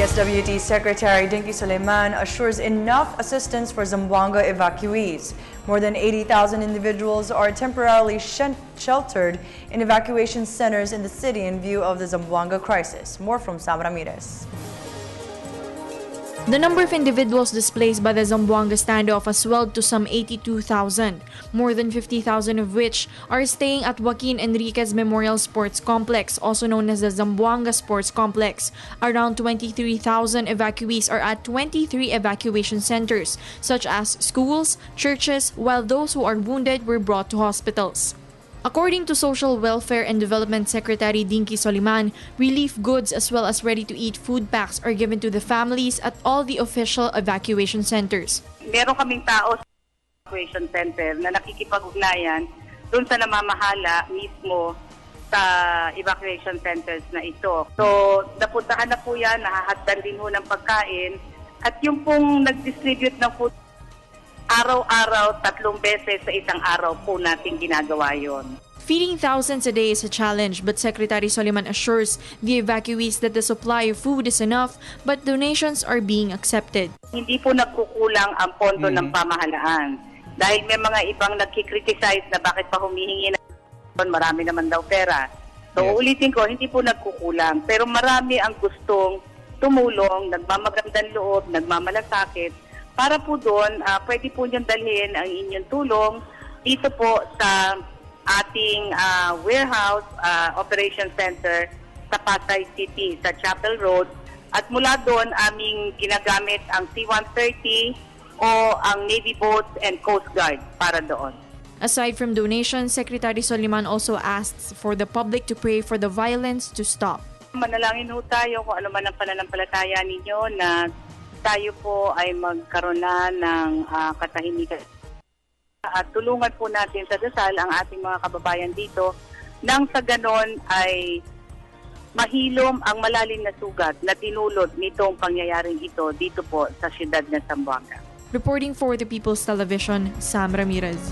DSWD Secretary Dinky Soleiman assures enough assistance for Zamboanga evacuees. More than 80,000 individuals are temporarily sheltered in evacuation centers in the city in view of the Zamboanga crisis. More from Sam Ramirez. The number of individuals displaced by the Zamboanga standoff has swelled to some 82,000, more than 50,000 of which are staying at Joaquin Enriquez Memorial Sports Complex, also known as the Zamboanga Sports Complex. Around 23,000 evacuees are at 23 evacuation centers, such as schools, churches, while those who are wounded were brought to hospitals. According to Social Welfare and Development Secretary Dinky Soleiman, relief goods as well as ready-to-eat food packs are given to the families at all the official evacuation centers. Meron kaming tao sa evacuation center na nakikipag-ugnayan doon sa namamahala mismo sa evacuation centers na ito. So, napuntahan na po yan, nahahagdan din ho ng pagkain at yung pong nag-distribute ng food araw-araw, 3 beses sa isang araw po natin ginagawa yon. Feeding thousands a day is a challenge, but Secretary Soleiman assures the evacuees that the supply of food is enough, but donations are being accepted. Hindi po nagkukulang ang pondo ng pamahalaan. Dahil may mga ibang nagkikriticize na bakit pa humihingi na marami naman daw pera. So ulitin ko, hindi po nagkukulang. Pero marami ang gustong tumulong, nagmamagandang loob, nagmamalasakit. Para po doon, pwede po niyong dalhin ang inyong tulong dito po sa ating warehouse operation center sa Pasay City, sa Chapel Road. At mula doon, aming ginagamit ang C-130 o ang Navy boats and Coast Guard para doon. Aside from donations, Secretary Soleiman also asks for the public to pray for the violence to stop. Manalangin ho tayo kung ano man ang pananampalataya ninyo na tayo po ay magkaroon na ng katahimikan. At tulungan po natin sa dasal ang ating mga kababayan dito nang sa ganon ay mahilom ang malalim na sugat na tinulot nitong pangyayaring ito dito po sa siyudad ng Zamboanga. Reporting for the People's Television, Sam Ramirez.